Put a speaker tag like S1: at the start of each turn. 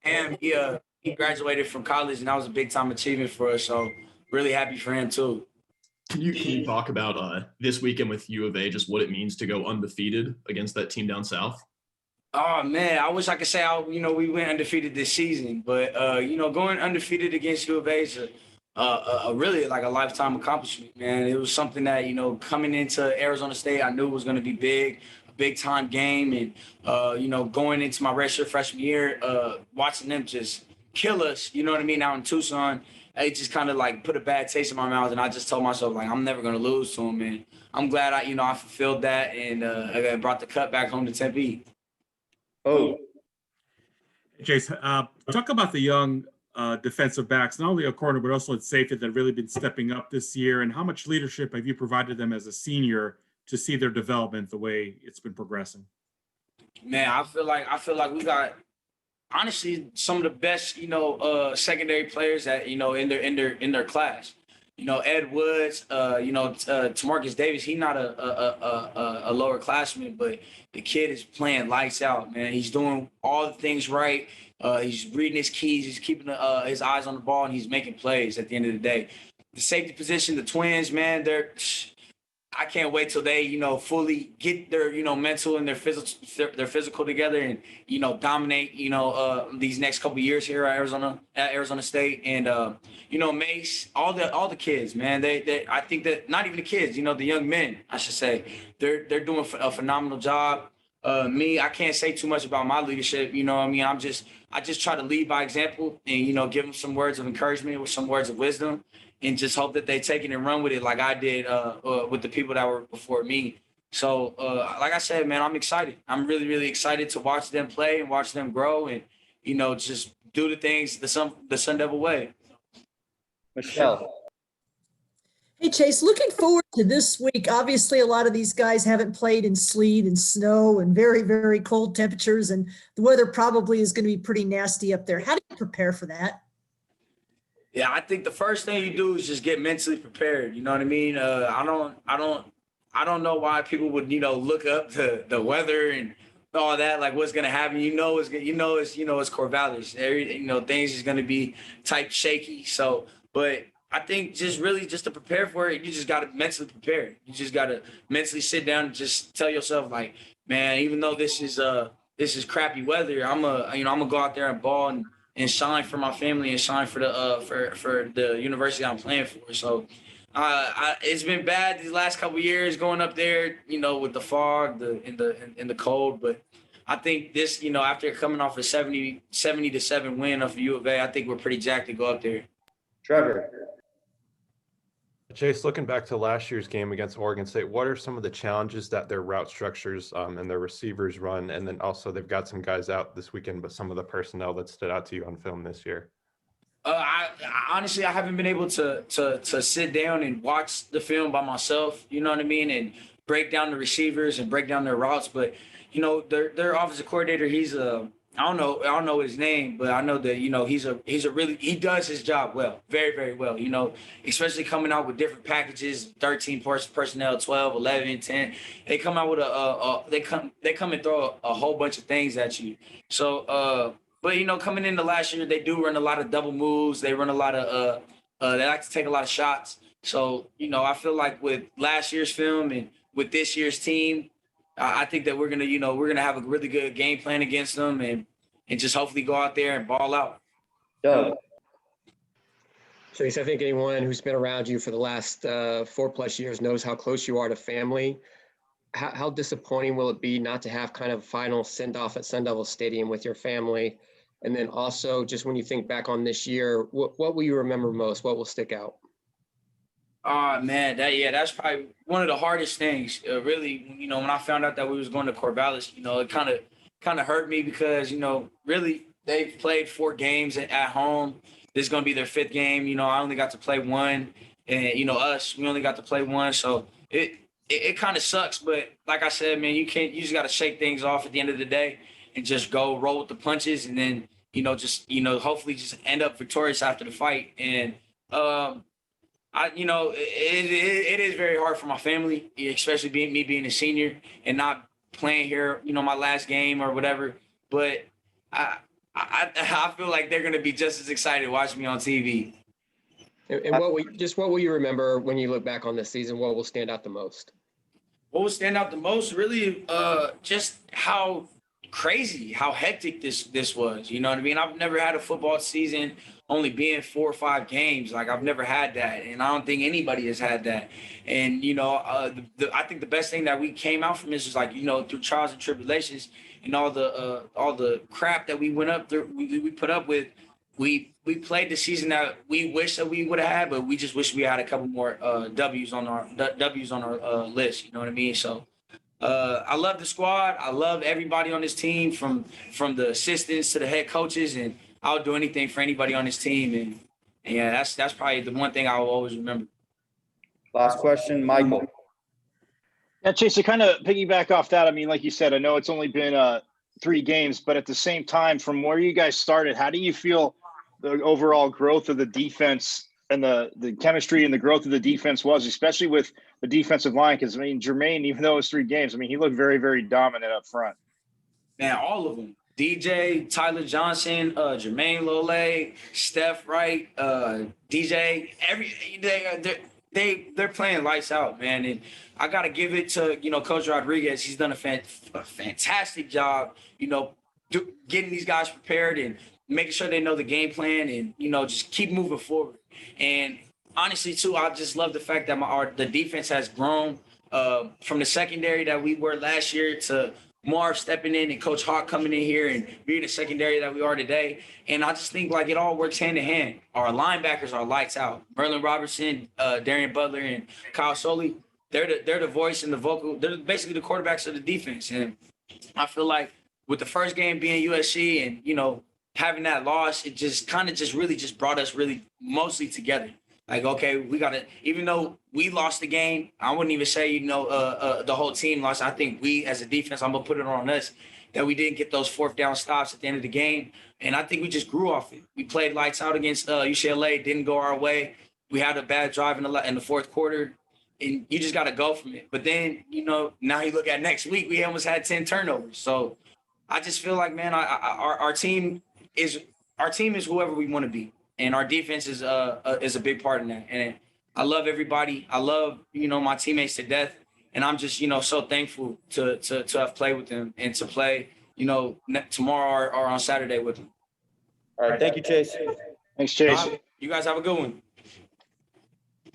S1: And he graduated from college, and that was a big time achievement for us. So really happy for him too.
S2: Can you talk about this weekend with U of A, just what it means to go undefeated against that team down south?
S1: Oh man, I wish I could say we went undefeated this season, but going undefeated against U of A is a really like a lifetime accomplishment, man. It was something that coming into Arizona State, I knew it was going to be big, a big time game, and going into my redshirt freshman year, watching them just kill us, you know what I mean, out in Tucson. It just kind of like put a bad taste in my mouth, and I just told myself like I'm never going to lose to them, and I'm glad I fulfilled that, and I brought the cut back home to Tempe.
S3: Oh,
S4: Jace, talk about the young defensive backs, not only a corner, but also at safety that have really been stepping up this year. And how much leadership have you provided them as a senior to see their development the way it's been progressing?
S1: Man, I feel like we got honestly some of the best, secondary players that, in their class. Ed Woods, Tamarcus Davis, he's not a lower classman, but the kid is playing lights out, man. He's doing all the things right. He's reading his keys. He's keeping his eyes on the ball, and he's making plays at the end of the day. The safety position, the twins, man, I can't wait till they, fully get their, mental and their physical together and, dominate, these next couple of years here at Arizona State. And, Mace, all the kids, man, I think that not even the kids, the young men, I should say, they're doing a phenomenal job. I can't say too much about my leadership. I just try to lead by example and, give them some words of encouragement with some words of wisdom, and just hope that they take it and run with it like I did with the people that were before me. So, like I said, man, I'm excited. I'm really, really excited to watch them play and watch them grow and, just do the things the Sun Devil way.
S3: Michelle.
S5: Hey, Chase, looking forward to this week. Obviously, a lot of these guys haven't played in sleet and snow and very, very cold temperatures, and the weather probably is going to be pretty nasty up there. How do you prepare for that?
S1: Yeah, I think the first thing you do is just get mentally prepared. You know what I mean? I don't know why people would look up the weather and all that, like what's gonna happen. It's Corvallis. Things is gonna be type shaky. So, but I think just to prepare for it, you just gotta mentally prepare. You just gotta mentally sit down and just tell yourself like, man, even though this is crappy weather, I'm gonna go out there and ball and shine for my family and shine for the university I'm playing for. So it's been bad these last couple of years going up there, with the fog, in the cold. But I think this, after coming off a 70-7 win off of U of A, I think we're pretty jacked to go up there.
S3: Trevor.
S6: Chase, looking back to last year's game against Oregon State, what are some of the challenges that their route structures and their receivers run? And then also they've got some guys out this weekend, but some of the personnel that stood out to you on film this year.
S1: I honestly, I haven't been able to sit down and watch the film by myself, you know what I mean, and break down the receivers and break down their routes. But their offensive coordinator, he's I don't know his name, but I know that he does his job well, very, very well. Especially coming out with different packages, 13 personnel, 12, 11, 10. They come out with they come and throw a whole bunch of things at you. So, but coming into last year, they do run a lot of double moves. They run a lot of they like to take a lot of shots. So I feel like with last year's film and with this year's team, I think that we're gonna have a really good game plan against them and just hopefully go out there and ball out.
S3: Doug.
S7: Chase, I think anyone who's been around you for the last 4+ years knows how close you are to family. How disappointing will it be not to have kind of final send-off at Sun Devil Stadium with your family? And then also, just when you think back on this year, what will you remember most? What will stick out?
S1: Oh man, that's probably one of the hardest things. Really, when I found out that we was going to Corvallis, it kind of hurt me because really they've played 4 games at home. This is going to be their 5th game. I only got to play 1, and we only got to play 1. So it kind of sucks. But like I said, man, you just got to shake things off at the end of the day and just go roll with the punches, and then hopefully just end up victorious after the fight. And it is very hard for my family, especially being a senior and not playing here, my last game or whatever. But I feel like they're going to be just as excited watching me on TV.
S7: And what will you remember when you look back on this season? What will stand out the most?
S1: What will stand out the most, really, just how crazy, how hectic this was. You know what I mean? I've never had a football season only being 4 or 5 games. Like, I've never had that, and I don't think anybody has had that. And I think the best thing that we came out from this is, like, through trials and tribulations and all the crap that we went up through, we put up with. We played the season that we wish that we would have had, but we just wish we had a couple more W's on our list. You know what I mean? So I love the squad. I love everybody on this team, from the assistants to the head coaches, and I'll do anything for anybody on this team. And yeah, that's probably the one thing I will always remember.
S3: Last question, Michael.
S8: Yeah, Chase, to kind of piggyback off that, I mean, like you said, I know it's only been 3 games, but at the same time, from where you guys started, how do you feel the overall growth of the defense and the chemistry and the growth of the defense was, especially with the defensive line? Because, I mean, Jermaine, even though it was 3 games, I mean, he looked very, very dominant up front.
S1: Man, all of them. DJ, Tyler Johnson, Jermaine Lole, Steph Wright, DJ, they're playing lights out, man. And I got to give it to, Coach Rodriguez. He's done a fantastic job, getting these guys prepared and making sure they know the game plan and, just keep moving forward. And honestly, too, I just love the fact that the defense has grown from the secondary that we were last year to Marv stepping in and Coach Hawk coming in here and being the secondary that we are today. And I just think, like, it all works hand in hand. Our linebackers are lights out. Merlin Robertson, Darian Butler, and Kyle Soley, they're the voice and the vocal. They're basically the quarterbacks of the defense. And I feel like with the first game being USC and, having that loss, it just kind of really brought us really mostly together. Like, okay, we got to, even though we lost the game, I wouldn't even say, the whole team lost. I think we, as a defense, I'm going to put it on us, that we didn't get those 4th down stops at the end of the game. And I think we just grew off it. We played lights out against UCLA, didn't go our way. We had a bad drive in the 4th quarter, and you just got to go from it. But then, now you look at next week, we almost had 10 turnovers. So I just feel like, man, our team is whoever we want to be. And our defense is a big part in that. And I love everybody. I love, my teammates to death. And I'm just, so thankful to have played with them and to play, tomorrow or on Saturday with them.
S3: All right. Thank you, Chase.
S8: Thanks, Chase.
S1: You guys have a good one.